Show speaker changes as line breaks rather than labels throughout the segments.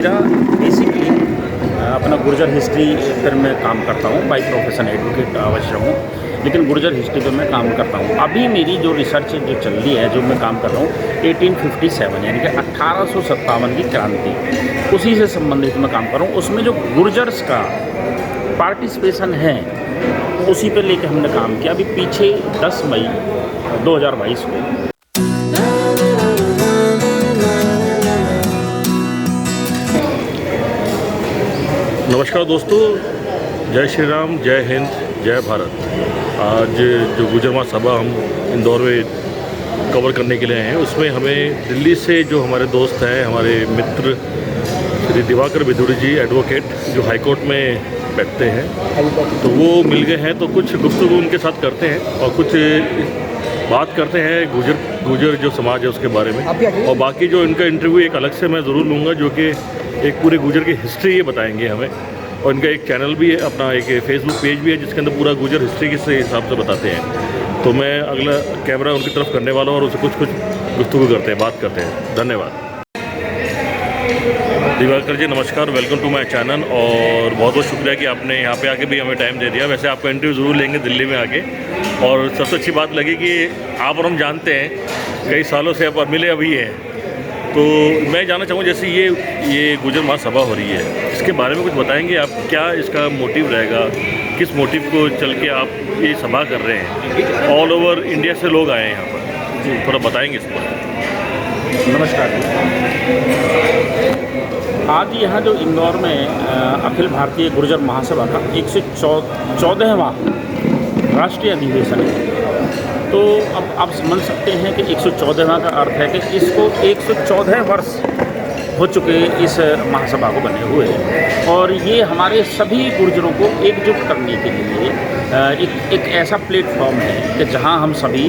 मेरा बेसिकली अपना गुर्जर हिस्ट्री पर मैं काम करता हूँ। बाई प्रोफेशन एडवोकेट अवश्य हूँ, लेकिन गुर्जर हिस्ट्री पे मैं काम करता हूँ। अभी मेरी जो रिसर्च जो चल रही है, जो मैं काम कर रहा हूँ 1857 यानी कि 1857 की क्रांति, उसी से संबंधित मैं काम कर रहा हूँ। उसमें जो गुर्जर्स का पार्टिसिपेशन है उसी पे लेके हमने काम किया। अभी पीछे 10 मई 2022 को
नमस्कार दोस्तों, जय श्री राम, जय हिंद, जय भारत। आज जो गुर्जर महासभा हम इंदौर में कवर करने के लिए आए हैं, उसमें हमें दिल्ली से जो हमारे दोस्त हैं, हमारे मित्र श्री दिवाकर विदुरी जी एडवोकेट, जो हाई कोर्ट में बैठते हैं, तो वो मिल गए हैं। तो कुछ गुफ्तगू उनके साथ करते हैं और कुछ बात करते हैं गुर्जर जो समाज है उसके बारे में। और बाकी जो इनका इंटरव्यू एक अलग से मैं ज़रूर लूँगा, जो कि एक पूरे गुर्जर की हिस्ट्री ये बताएंगे हमें। और इनका एक चैनल भी है, अपना एक फेसबुक पेज भी है, जिसके अंदर पूरा गुर्जर हिस्ट्री के हिसाब से बताते हैं। तो मैं अगला कैमरा उनकी तरफ करने वाला हूँ और उससे कुछ गुफ्तगू करते हैं, बात करते हैं। धन्यवाद। दिवाकर जी नमस्कार, वेलकम टू माय चैनल। और बहुत बहुत शुक्रिया कि आपने यहाँ पे आके भी हमें टाइम दे दिया। वैसे आपका इंटरव्यू ज़रूर लेंगे दिल्ली में आके। और सबसे अच्छी बात लगी कि आप और हम जानते हैं, कई सालों से आप मिले अभी हैं। तो मैं जानना चाहूँगा, जैसे ये गुर्जर महासभा हो रही है, इसके बारे में कुछ बताएंगे आप? क्या इसका मोटिव रहेगा, किस मोटिव को चल के आप ये सभा कर रहे हैं? ऑल ओवर इंडिया से लोग आए हैं यहाँ पर जी, थोड़ा बताएंगे इस पर।
नमस्कार। आज यहाँ जो इंदौर में अखिल भारतीय गुर्जर महासभा का 114वां राष्ट्रीय अधिवेशन है। तो अब आप समझ सकते हैं कि 114वां का अर्थ है कि इसको 114 वर्ष हो चुके इस महासभा को बने हुए। और ये हमारे सभी गुर्जरों को एकजुट करने के लिए एक ऐसा प्लेटफॉर्म है कि जहां हम सभी,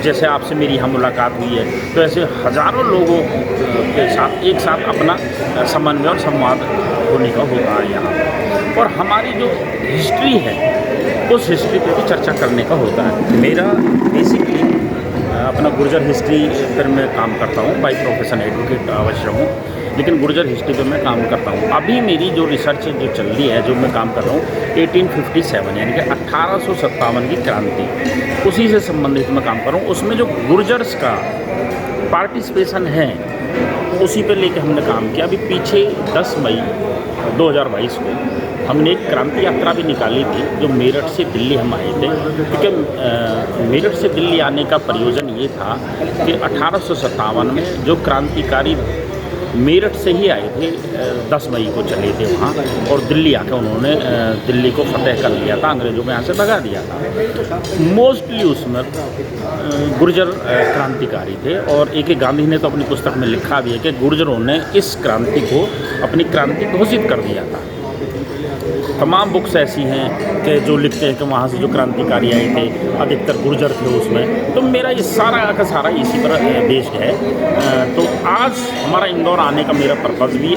जैसे आपसे मेरी यहाँ मुलाकात हुई है, तो ऐसे हज़ारों लोगों के साथ एक साथ अपना समन्वय और संवाद होने का होता है यहाँ। और हमारी जो हिस्ट्री है उस हिस्ट्री पे भी चर्चा करने का होता है। मेरा बेसिकली अपना गुर्जर हिस्ट्री पर मैं काम करता हूँ। बाई प्रोफेशन एडवोकेट अवश्य हूँ, लेकिन गुर्जर हिस्ट्री पे मैं काम करता हूँ। अभी मेरी जो रिसर्च जो चल रही है, जो मैं काम कर रहा हूँ 1857 यानी कि 1857 की क्रांति, उसी से संबंधित मैं काम कर रहा हूँ। उसमें जो गुर्जर्स का पार्टिसिपेशन है उसी पे लेके हमने काम किया। अभी पीछे 10 मई 2022 को हमने एक क्रांति यात्रा भी निकाली थी, जो मेरठ से दिल्ली हम आए थे। क्योंकि मेरठ से दिल्ली आने का प्रयोजन ये था कि 1857 में जो क्रांतिकारी मेरठ से ही आए थे, 10 मई को चले थे वहाँ, और दिल्ली आकर उन्होंने दिल्ली को फतेह कर लिया था, अंग्रेज़ों को यहाँ से भगा दिया था। मोस्टली उसमें गुर्जर क्रांतिकारी थे। और एक गांधी ने तो अपनी पुस्तक में लिखा भी है कि गुर्जरों ने इस क्रांति को अपनी क्रांति घोषित कर दिया था। तमाम बुक्स ऐसी हैं कि जो लिखते हैं कि वहाँ से जो क्रांतिकारी आए थे अधिकतर गुर्जर थे उसमें। तो मेरा ये सारा का सारा इसी पर बेस्ड है। तो आज हमारा इंदौर आने का मेरा पर्पज़ भी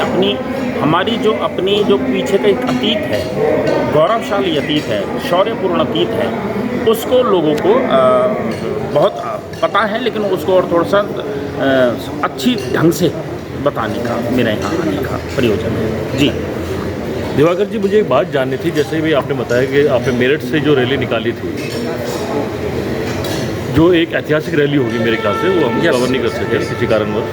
हमारी जो पीछे का एक अतीत है, गौरवशाली अतीत है, शौर्यपूर्ण अतीत है, उसको लोगों को बहुत पता है, लेकिन उसको और थोड़ा सा अच्छी ढंग से बताने का मेरा यहाँ आने का प्रयोजन है जी।
दिवाकर जी, मुझे एक बात जाननी थी। जैसे भी आपने बताया कि आपने मेरठ से जो रैली निकाली थी, जो एक ऐतिहासिक रैली होगी मेरे ख्याल से, वो हम कवर नहीं कर सकते किसी कारणवश।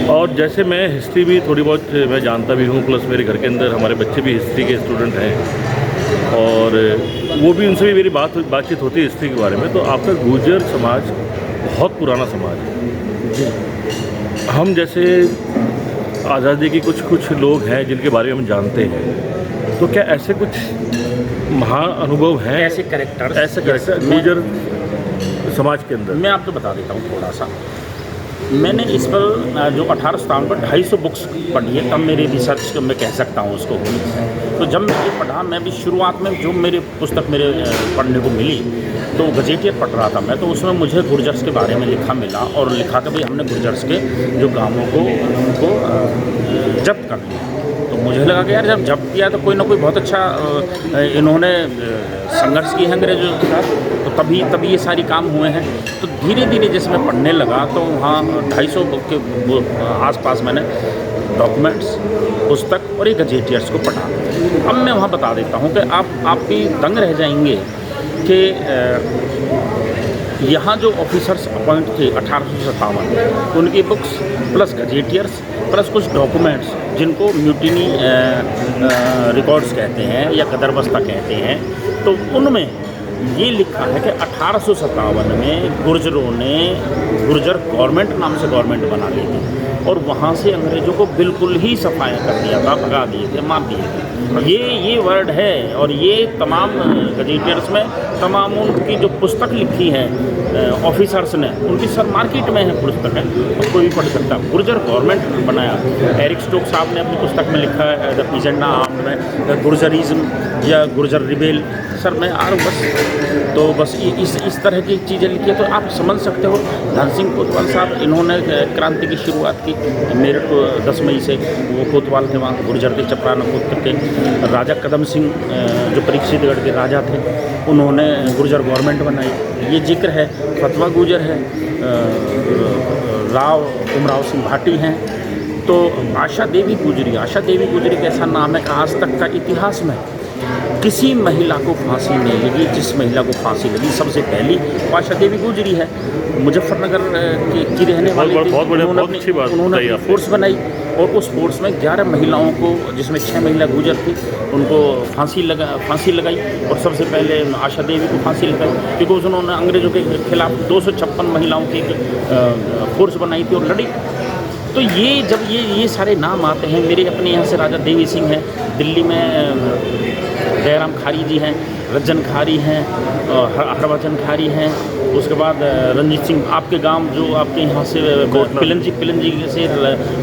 और जैसे मैं हिस्ट्री भी थोड़ी बहुत मैं जानता भी हूँ, प्लस मेरे घर के अंदर हमारे बच्चे भी हिस्ट्री के स्टूडेंट हैं, और वो भी, उनसे भी मेरी बातचीत होती है हिस्ट्री के बारे में। तो आपका गुर्जर समाज बहुत पुराना समाज है। हम जैसे आज़ादी की कुछ लोग हैं जिनके बारे में हम जानते हैं, तो क्या ऐसे कुछ महान अनुभव हैं,
ऐसे कैरेक्टर
गुर्जर समाज के अंदर?
मैं आपको बता देता हूँ थोड़ा सा। मैंने इस पर जो 1857 पर 250 बुक्स पढ़ी है, तब मेरी रिसर्च मैं कह सकता हूँ उसको। तो जब मैंने पढ़ा, मैं भी शुरुआत में जो मेरी पुस्तक मेरे पढ़ने को मिली, तो गजेटियर पढ़ रहा था मैं, तो उसमें मुझे गुर्जर्स के बारे में लिखा मिला, और लिखा कि भाई हमने गुर्जर्स के जो गांवों को उनको जब्त कर लिया। तो मुझे लगा कि यार जब जब्त किया तो कोई ना कोई बहुत अच्छा इन्होंने संघर्ष किए हैं अंग्रेजों के साथ, तो तभी ये सारी काम हुए हैं। तो धीरे धीरे जैसे मैं पढ़ने लगा, तो वहाँ 250 के आसपास मैंने डॉक्यूमेंट्स, पुस्तक और एक गजेटियर्स को पढ़ा। अब मैं वहाँ बता देता हूँ कि आप भी दंग रह जाएंगे कि यहाँ जो ऑफिसर्स अपॉइंट थे 1857 उनकी बुक्स प्लस गजेटियर्स प्लस कुछ डॉक्यूमेंट्स जिनको म्यूटिनी रिकॉर्ड्स कहते हैं या गदरबस्ता कहते हैं, तो उनमें ये लिखा है कि 1857 में गुर्जरों ने गुर्जर गवर्नमेंट नाम से गवर्नमेंट बना ली थी और वहाँ से अंग्रेज़ों को बिल्कुल ही सफाया कर दिया था, भगा दिए थे, मार दिए थे। ये वर्ड है और ये तमाम गजेटियर्स में तमाम उनकी जो पुस्तक लिखी है ऑफिसर्स ने, उनकी सर मार्केट में है पुस्तक है, तो कोई भी पढ़ सकता। गुर्जर गवर्नमेंट बनाया। एरिक स्टोक साहब ने अपनी पुस्तक में लिखा है द पीजेंडा आर्म में गुर्जरिज्म या गुर्जर रिबेल। सर मैं आ रहा हूँ बस, तो बस इस तरह की चीज़ें लिखी है तो आप समझ सकते हो। धन सिंह कोतवाल साहब इन्होंने क्रांति की शुरुआत की मेरठ को 10 मई से। वो कोतवाल थे, वहाँ गुर्जर के चपराना कोत्र के। राजा कदम सिंह जो परीक्षितगढ़ के राजा थे, उन्होंने गुर्जर गवर्नमेंट बनाई, ये जिक्र है। फतवा गुजर है, राव उमराव सिंह भाटी हैं। तो आशा देवी गुजरी कैसा नाम है कि आज तक का इतिहास में किसी महिला को फांसी नहीं लगी। जिस महिला को फांसी लगी सबसे पहली आशा देवी गुजरी है। मुजफ्फरनगर की रहने वाली थी। उन्होंने फोर्स बनाई और उस फोर्स में 11 महिलाओं को, जिसमें 6 महिला गुजर थी, उनको फांसी लगाई और सबसे पहले आशा देवी को फांसी लगाई क्योंकि उन्होंने अंग्रेज़ों के खिलाफ 256 महिलाओं की फोर्स बनाई थी और लड़ी। तो ये जब ये सारे नाम आते हैं, मेरे अपने यहाँ से राजा देवी सिंह हैं, दिल्ली में दयाराम खारी जी हैं, रज्जन खारी हैं, हरभजन खारी हैं, उसके बाद रंजीत सिंह, आपके गांव जो आपके यहाँ से पिलंजी से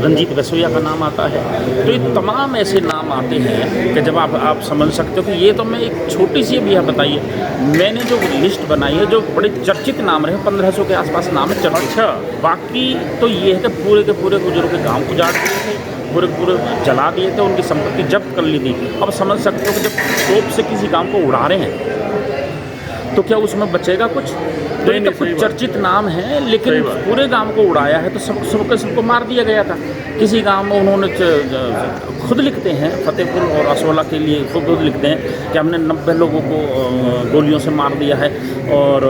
रंजीत रसोईया का नाम आता है। तो ये तमाम ऐसे नाम आते हैं कि जब आप समझ सकते हो कि ये तो मैं एक छोटी सी भी है। बताइए, मैंने जो लिस्ट बनाई है जो बड़े चर्चित नाम रहे, 1500 के आसपास नाम है चर्चित। अच्छा, बाकी तो ये है कि पूरे के पूरे गुजरों के गाँव उजाड़ दिए थे, पूरे जला दिए थे, उनकी संपत्ति जब्त कर ली थी। अब समझ सकते हो कि जब तोप से किसी गांव को उड़ा रहे हैं तो क्या उसमें बचेगा कुछ? तो ये तो कुछ चर्चित नाम है, लेकिन पूरे गांव को उड़ाया है तो सबको मार दिया गया था। किसी गांव में उन्होंने खुद लिखते हैं, फतेहपुर और असोला के लिए खुद लिखते हैं कि हमने 90 लोगों को गोलियों से मार दिया है और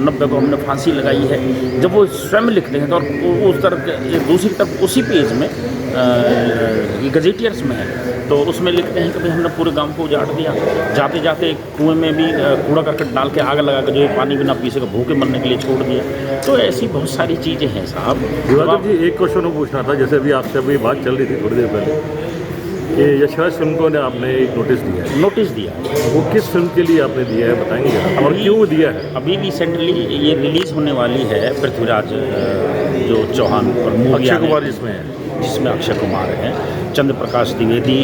90 को हमने फांसी लगाई है। जब वो स्वयं लिखते हैं तो उस तरफ दूसरी तरफ उसी पेज में गजेटियर्स में है, तो उसमें लिखते हैं कि भाई हमने पूरे गांव को उजाड़ दिया। जाते जाते कुएं में भी कूड़ा करकट डाल के आग लगा के जो पानी बिना पी सके भूखे मरने के लिए छोड़ दिया। तो ऐसी बहुत सारी चीज़ें हैं साहब।
दिवाकर जी, एक क्वेश्चन पूछना था, जैसे अभी आपसे अभी बात चल रही थी थोड़ी देर पहले कि यशराज फिल्म को ने आपने एक नोटिस दिया है। वो किस फिल्म के लिए आपने दिया है, बताएंगे जरा, और क्यों दिया है?
अभी रिसेंटली ये रिलीज़ होने वाली है पृथ्वीराज जो चौहान और
अक्षय कुमार
जिसमें अक्षय कुमार हैं, चंद्र प्रकाश द्विवेदी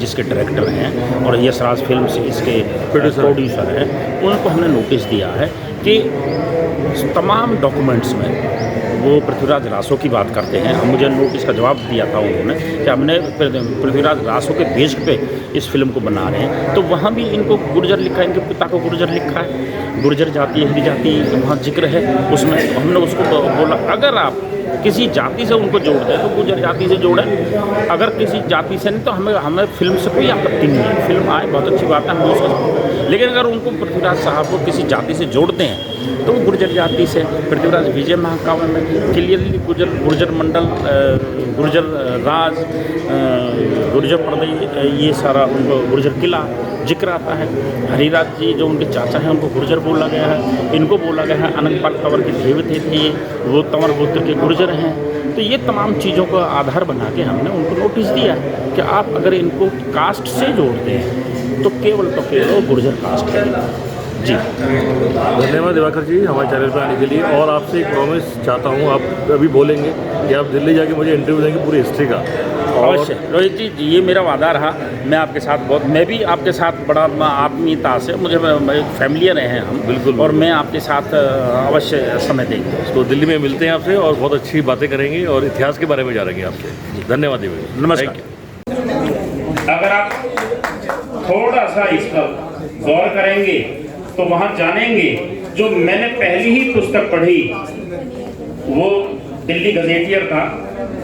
जिसके डायरेक्टर हैं और यशराज फिल्म्स इसके प्रोड्यूसर हैं, उनको हमने नोटिस दिया है कि तमाम डॉक्यूमेंट्स में वो पृथ्वीराज रासो की बात करते हैं। मुझे नोटिस का जवाब दिया था उन्होंने कि हमने पृथ्वीराज रासो के बेस पे इस फिल्म को बना रहे हैं। तो वहाँ भी इनको गुर्जर लिखा है, इनके पिता को गुर्जर लिखा है, गुर्जर जाति हिंदी जाति वहाँ जिक्र है। उसमें हमने उसको बोला अगर आप किसी जाति से उनको जोड़ दें तो गुर्जर जाति से जोड़ें, अगर किसी जाति से नहीं तो हमें फिल्म से कोई आपत्ति नहीं है। फिल्म आए बहुत अच्छी बात है, हम उसका, लेकिन अगर उनको पृथ्वीराज साहब को किसी जाति से जोड़ते हैं तो वो गुर्जर जाति से पृथ्वीराज विजय महाकाव्य में क्लियरली गुर्जर मंडल, गुर्जर राज, गुर्जर प्रदेश, ये सारा उनको गुर्जर किला जिक्र आता है। हरिराज जी जो उनके चाचा हैं उनको गुर्जर बोला गया है, इनको बोला गया है अनंगपाल तंवर के देवते थे, वो तंवर गोत्र के गुर्जर हैं। तो ये तमाम चीज़ों का आधार बना के हमने उनको नोटिस दिया कि आप अगर इनको कास्ट से जोड़ते हैं तो केवल गुर्जर कास्ट है। जी
धन्यवाद दिवाकर जी हमारे चैनल पर आने के लिए। और आपसे एक प्रॉमिस चाहता हूँ, आप अभी बोलेंगे कि आप दिल्ली जाके मुझे इंटरव्यू देंगे पूरी हिस्ट्री का।
अवश्य रोहित जी, ये मेरा वादा रहा। मैं भी आपके साथ बड़ा आत्मीयता से, मुझे फैमिलियर हैं हम बिल्कुल, और मैं आपके साथ अवश्य समय देंगे।
तो दिल्ली में मिलते हैं आपसे और बहुत अच्छी बातें करेंगे और इतिहास के बारे में जानेंगे आपसे। धन्यवाद दिवाकर,
नमस्कार। अगर आप थोड़ा सा इस पर गौर करेंगे तो वहाँ जानेंगे जो मैंने पहली ही पुस्तक पढ़ी वो दिल्ली गजेटियर था,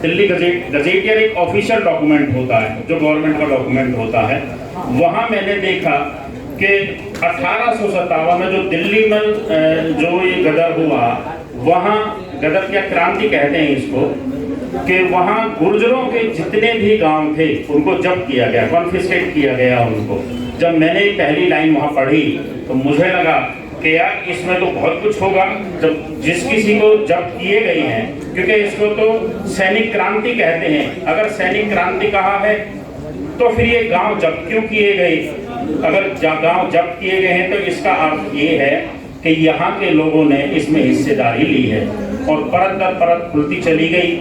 दिल्ली गजेटियर एक ऑफिशियल डॉक्यूमेंट होता है, जो गवर्नमेंट का डॉक्यूमेंट होता है। वहाँ मैंने देखा कि 1857 में जो दिल्ली में जो ये गदर हुआ, वहाँ गदर क्या क्रांति कहते हैं इसको, कि वहाँ गुर्जरों के जितने भी गांव थे उनको जब्त किया गया, कॉन्फिस्केट किया गया उनको। जब मैंने पहली लाइन वहाँ पढ़ी तो मुझे लगा कि यार इसमें तो बहुत कुछ होगा। जब जिस किसी को जब्त किए गए हैं, क्योंकि इसको तो सैनिक क्रांति कहते हैं, अगर सैनिक क्रांति कहा है तो फिर ये गांव जब्त क्यों किए गए? अगर गांव जब्त किए गए हैं तो इसका अर्थ ये है कि यहाँ के लोगों ने इसमें हिस्सेदारी ली है और परत दर परत खुलती चली गई।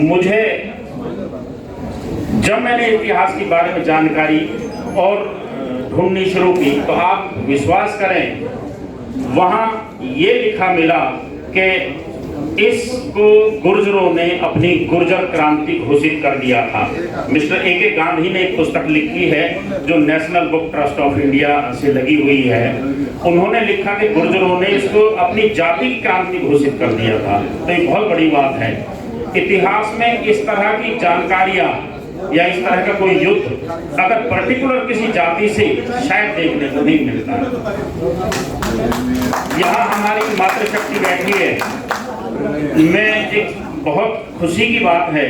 मुझे जब मैंने इतिहास के बारे में जानकारी और ढूंढनी शुरू की तो आप विश्वास करें, वहाँ ये लिखा मिला कि इसको गुर्जरों ने अपनी गुर्जर क्रांति घोषित कर दिया था। मिस्टर ए के गांधी ने एक पुस्तक लिखी है जो national book trust of India से लगी हुई है। उन्होंने लिखा कि गुर्जरों ने इसको अपनी जाति की क्रांति घोषित कर दिया था। तो ये बहुत बड़ी बात है। इतिहास में इस तरह की जानकारियां या इस तरह का कोई युद्ध अगर पर्टिकुलर किसी जाति से शायद देखने को नहीं मिलता है। यहाँ हमारी मातृशक्ति बैठी है। मैं एक बहुत खुशी की बात है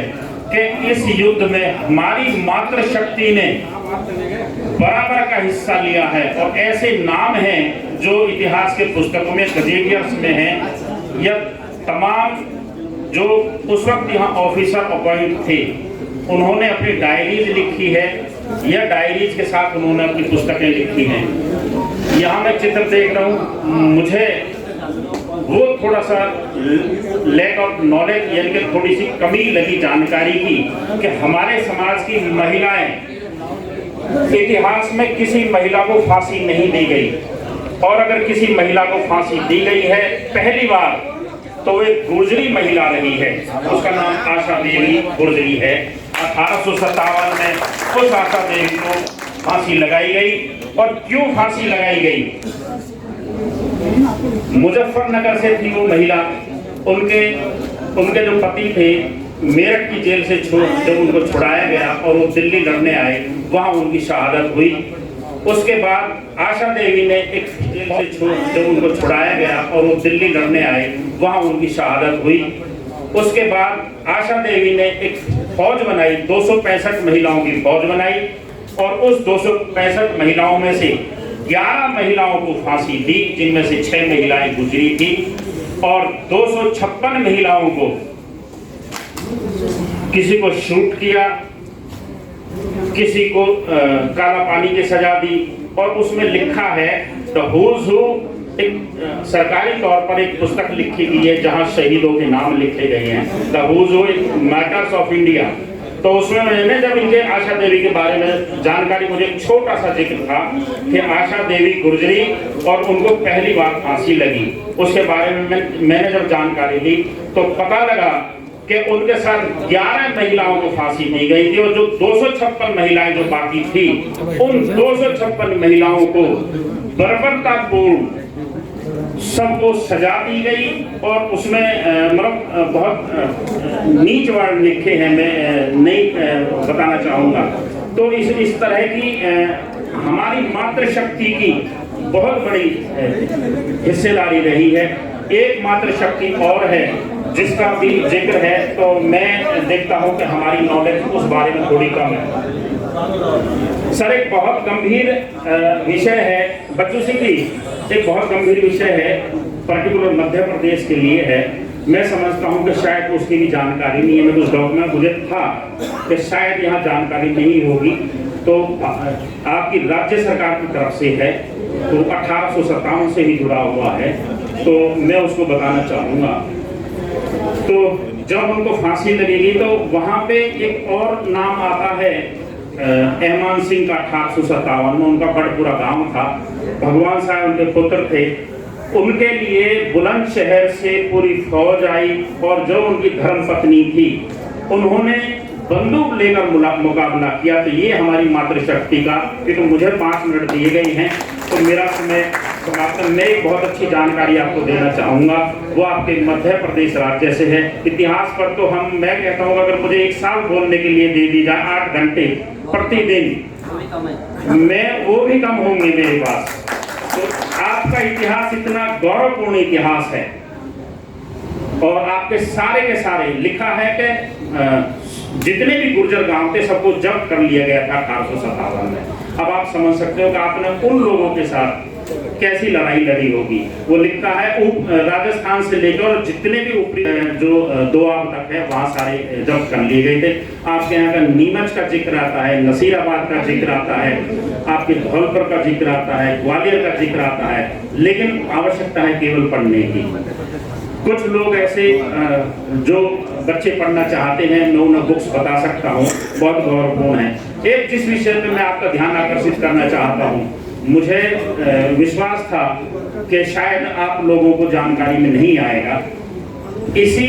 कि इस युद्ध में हमारी मातृशक्ति ने बराबर का हिस्सा लिया है और ऐसे नाम हैं जो इतिहास के पुस्तकों में, गजेटियर्स में हैं। यह तमाम जो उस वक्त यहाँ ऑफिसर अपॉइंट थे, उन्होंने अपनी डायरीज लिखी है या डायरीज के साथ उन्होंने अपनी पुस्तकें लिखी हैं। यहाँ मैं चित्र देख रहा हूँ, मुझे वो थोड़ा सा लैक ऑफ नॉलेज यानी कि थोड़ी सी कमी लगी जानकारी की कि हमारे समाज की महिलाएं, इतिहास में किसी महिला को फांसी नहीं दी गई, और अगर किसी महिला को फांसी दी गई है पहली बार तो वो एक गुर्जरी महिला रही है, उसका नाम आशा देवी गुर्जरी है। 1857 में उस आशा देवी को फांसी लगाई गई। और क्यों फांसी लगाई गई? मुजफ्फरनगर से थी वो महिला, उनके जो पति थे मेरठ की जेल से जब उनको छुड़ाया गया और वो दिल्ली लड़ने आए, वहाँ उनकी शहादत हुई। उसके बाद आशा देवी ने एक जेल से जब उनको छुड़ाया गया और वो दिल्ली लड़ने आए, वहाँ उनकी शहादत हुई। उसके बाद आशा देवी ने एक फौज बनाई, 265 महिलाओं की फौज बनाई, और उस 265 महिलाओं में से 11 महिलाओं को फांसी दी, जिनमें से 6 महिलाएं गुजरी थी, और 256 महिलाओं को किसी को शूट किया, किसी को काला पानी की सजा दी। और उसमें लिखा है द हुज हू, एक सरकारी तौर पर एक पुस्तक लिखी गई है जहां शहीदों के नाम लिखे गए हैं, the who's who matters of India. तो उसमें मैंने जब इनके आशा देवी के बारे में जानकारी, मुझे छोटा सा जिक्र था कि आशा देवी गुर्जरी और उनको पहली बार फांसी लगी। उसके बारे में मैंने जब जानकारी ली तो पता लगा कि उनके साथ 11 महिलाओं को फांसी दी गई थी, और जो 256 महिलाएं जो बाकी थी, उन 256 महिलाओं को बर्बरतापूर्ण सबको सजा दी गई। और उसमें मतलब बहुत नीच वर्ड लिखे हैं, मैं नहीं बताना चाहूँगा। तो इस तरह की हमारी मातृशक्ति की बहुत बड़ी हिस्सेदारी रही है। एक मातृशक्ति और है जिसका भी जिक्र है, तो मैं देखता हूँ कि हमारी नॉलेज उस बारे में थोड़ी कम है। सर, एक बहुत गंभीर विषय है बच्चू सिंह जी, एक बहुत गंभीर विषय है, पर्टिकुलर मध्य प्रदेश के लिए है। मैं समझता हूँ कि शायद उसकी भी जानकारी नहीं है। मैं कुछ डॉक्यूमेंट मुझे था कि शायद यहाँ जानकारी नहीं होगी, तो आपकी राज्य सरकार की तरफ से है, तो 1857 से ही जुड़ा हुआ है, तो मैं उसको बताना चाहूँगा। तो जब उनको फांसी लगेगी तो वहाँ पे एक और नाम आता है एहमान सिंह का। 1857 में उनका बड़पुरा गांव था, भगवान साहब उनके पुत्र थे। उनके लिए बुलंदशहर से पूरी फौज आई, और जो उनकी धर्मपत्नी थी उन्होंने बंदूक लेकर मुकाबला किया। तो ये हमारी मातृशक्ति का, क्योंकि मुझे 5 मिनट दिए गए हैं तो मेरा समय समाप्त में एक बहुत अच्छी जानकारी आपको देना चाहूँगा, वो आपके मध्य प्रदेश राज्य से है। इतिहास पर तो मैं कहता हूँ अगर मुझे 1 साल बोलने के लिए दे दी जाए 8 घंटे प्रतिदिन, मैं वो भी कम होंगे मेरे पास। तो आपका इतिहास इतना गौरवपूर्ण इतिहास है और आपके सारे के सारे लिखा है कि जितने भी गुर्जर गांव थे सबको जब्त कर लिया गया था 1857 में। अब आप समझ सकते हो कि आपने उन लोगों के साथ कैसी लड़ाई लड़ी होगी। वो लिखा है राजस्थान से लेकर जितने भी ऊपरी जो दोआब तक है वहाँ सारे जब्त कर लिए गए थे। आपके यहाँ का नीमच का जिक्र आता है, नसीराबाद का जिक्र आता है, आपके धौलपुर का जिक्र आता है, ग्वालियर का जिक्र आता है, लेकिन आवश्यकता है केवल पढ़ने की। कुछ लोग ऐसे जो बच्चे पढ़ना चाहते हैं, मैं उन्हें बुक्स बता सकता हूँ, बहुत गौरवपूर्ण है। एक जिस विषय पे मैं आपका ध्यान आकर्षित करना चाहता हूँ, मुझे विश्वास था कि शायद आप लोगों को जानकारी में नहीं आएगा। इसी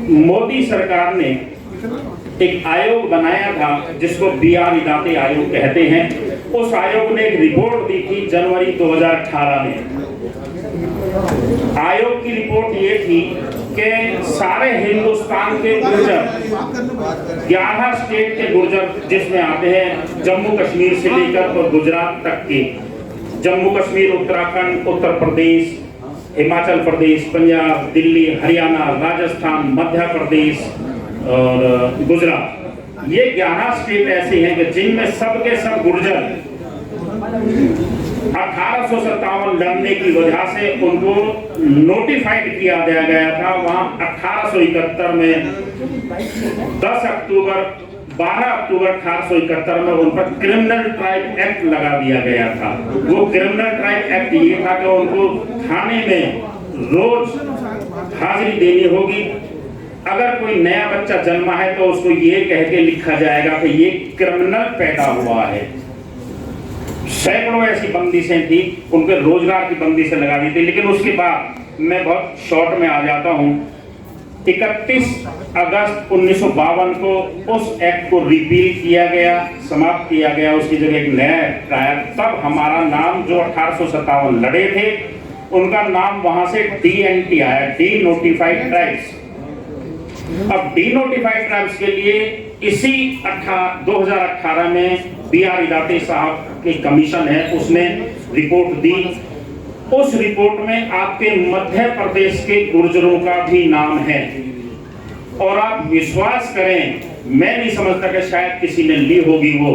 मोदी सरकार ने एक आयोग बनाया था जिसको BR विदाते आयोग कहते हैं। उस आयोग ने एक रिपोर्ट दी थी जनवरी 2018 में। आयोग की रिपोर्ट ये थी कि सारे हिंदुस्तान के गुर्जर 11 स्टेट के गुर्जर जिसमें आते हैं जम्मू कश्मीर से लेकर और गुजरात तक के, जम्मू कश्मीर, उत्तराखंड, उत्तर प्रदेश, हिमाचल प्रदेश, पंजाब, दिल्ली, हरियाणा, राजस्थान, मध्य प्रदेश और गुजरात, ये 11 स्टेट ऐसे हैं कि जिनमें सबके सब गुर्जर 1857 लड़ने की वजह से उनको नोटिफाइड किया दिया गया था। वहां 1871 में 12 अक्टूबर 1871 में उन पर क्रिमिनल ट्राइब एक्ट लगा दिया गया था। वो क्रिमिनल ट्राइब एक्ट ये था कि उनको थाने में रोज हाजिरी देनी होगी। अगर कोई नया बच्चा जन्मा है तो उसको ये कह के लिखा जाएगा कि ये क्रिमिनल पैदा हुआ है। सैकड़ों ऐसी बंदिशें थी, उनके रोजगार की बंदिशें लगा दी थी। लेकिन उसके बाद मैं बहुत शॉर्ट में आ जाता हूँ, 31 अगस्त 1952 को उस एक्ट को रिपील किया गया, समाप्त किया गया, उसकी जगह एक नया एक्ट आया। तब हमारा नाम जो 1857 लड़े थे उनका नाम वहां से DNT आया, डी नोटिफाइड ट्राइब्स। अब डी नोटिफाइड ट्राइब्स के लिए इसी 2018 में BR विदाते साहब की कमीशन है, उसने रिपोर्ट दी। उस रिपोर्ट में आपके मध्य प्रदेश के गुर्जरों का भी नाम है और आप विश्वास करें, मैं नहीं समझता कि शायद किसी ने ली होगी, वो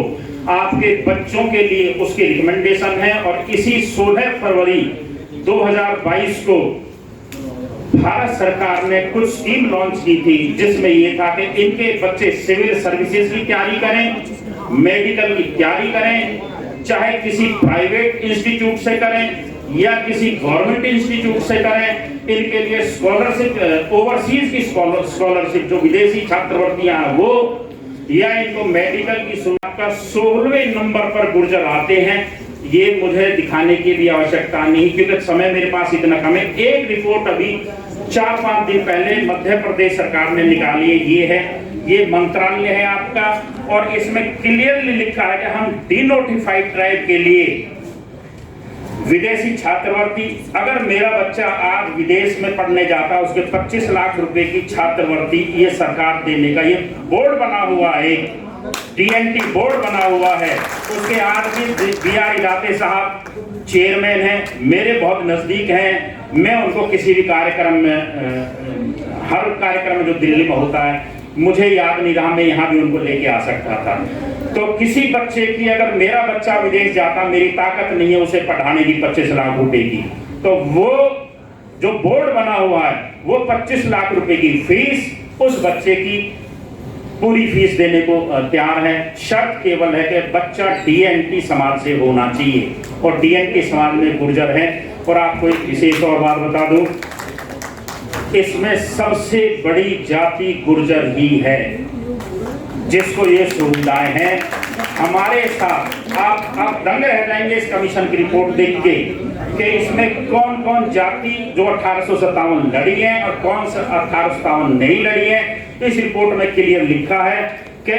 आपके बच्चों के लिए उसकी रिकमेंडेशन है। और इसी 16 फरवरी 2022 को भारत सरकार ने कुछ स्कीम लॉन्च की थी जिसमें ये था कि इनके बच्चे सिविल सर्विसेज की तैयारी करें, मेडिकल की तैयारी करें, चाहे किसी प्राइवेट इंस्टीट्यूट से करें या किसी गवर्नमेंट इंस्टीट्यूट से करें। इनके लिए स्कॉलरशिप, ओवरसीज की स्कॉलरशिप जो विदेशी छात्रवृत्तियां हैं वो, या इनको मेडिकल की सुविधा का 16वें नंबर पर गुर्जर आते हैं। ये मुझे दिखाने की भी आवश्यकता नहीं क्योंकि समय मेरे पास इतना कम है। एक रिपोर्ट अभी 4-5 दिन पहले मध्य प्रदेश सरकार ने निकाली है, ये है, ये मंत्रालय है आपका, और इसमें क्लियरली लिखा है कि हम डीनोटिफाइड ट्राइब के लिए विदेशी छात्रवृत्ति, अगर मेरा बच्चा आज विदेश में पढ़ने जाता है उसके 25 लाख रुपए की छात्रवृत्ति ये सरकार देने का ये बोर्ड बना हुआ है, DNT बोर्ड बना हुआ है। उसके आज भी BR विदाते साहब चेयरमैन हैं, मेरे बहुत नजदीक हैं। मैं उनको किसी भी कार्यक्रम में, हर कार्यक्रम में जो दिल्ली में होता है, मुझे याद नहीं रहा, मैं यहाँ भी उनको लेके आ सकता था। तो किसी बच्चे की, अगर मेरा बच्चा विदेश जाता, मेरी ताकत नहीं है उसे पढ़ाने की 25 लाख रुपए की, तो वो जो बोर्ड बना हुआ है वो 25 लाख रुपए की फीस उस बच्चे की पूरी फीस देने को तैयार है। शर्त केवल है कि बच्चा DNT समाज से होना चाहिए और DNT समाज में गुर्जर है। और आपको एक विशेष और बात बता दूं, इसमें सबसे बड़ी जाति गुर्जर ही है जिसको ये सुविधाएं हैं। हमारे साथ आप दंग रह जाएंगे इस कमीशन की रिपोर्ट देख के कि इसमें कौन कौन जाति जो 1857 लड़ी है और कौन सा 1857 नहीं लड़ी है। इस रिपोर्ट में क्लियर लिखा है कि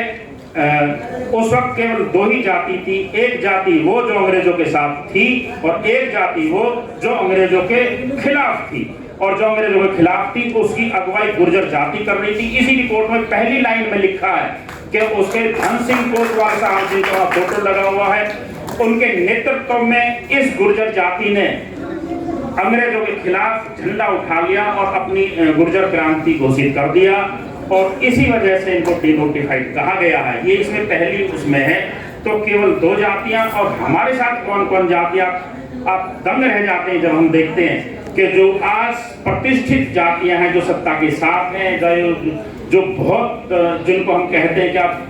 उस वक्त केवल दो ही जाति थी, एक जाति वो जो अंग्रेजों के साथ थी और एक जाति वो जो अंग्रेजों के खिलाफ थी। और जो अंग्रेजों के खिलाफ थी उसकी अगुवाई गुर्जर जाति कर रही थी। इसी रिपोर्ट में पहली लाइन में लिखा है कि उसके धन सिंह कोतवाल साहब जिनका फोटो लगा हुआ है, उनके नेतृत्व में इस गुर्जर जाति ने अंग्रेजों के खिलाफ झंडा उठा लिया और अपनी गुर्जर क्रांति घोषित कर दिया और इसी वजह से इनको डिनोटिफाइड कहा गया है। ये इसमें पहली उसमें है। तो केवल दो जातियां और हमारे साथ कौन कौन जातियां, आप दंग रह जाते हैं जब हम देखते हैं कि जो आज प्रतिष्ठित जातियां हैं जो सत्ता के साथ हैं, जो बहुत जिनको हम कहते हैं कि आप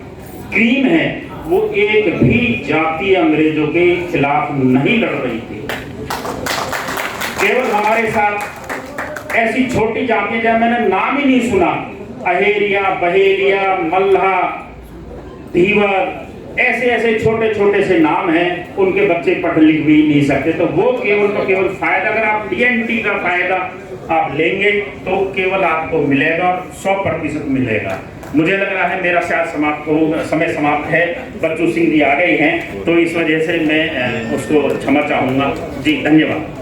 क्रीम है, वो एक भी जाति अंग्रेजों के खिलाफ नहीं लड़ रही थी। केवल हमारे साथ ऐसी छोटी जातियां जब मैंने नाम ही नहीं सुना, अहेरिया, बहेरिया, मल्हा, धीवर, ऐसे ऐसे छोटे छोटे से नाम हैं, उनके बच्चे पढ़ लिख भी नहीं सकते। तो वो केवल फायदा, अगर आप DNT का फायदा आप लेंगे तो केवल आपको मिलेगा और 100% मिलेगा। मुझे लग रहा है मेरा शायद समय समाप्त है। बच्चू सिंह जी आ गए हैं तो इस वजह से मैं उसको क्षमा चाहूँगा। जी धन्यवाद।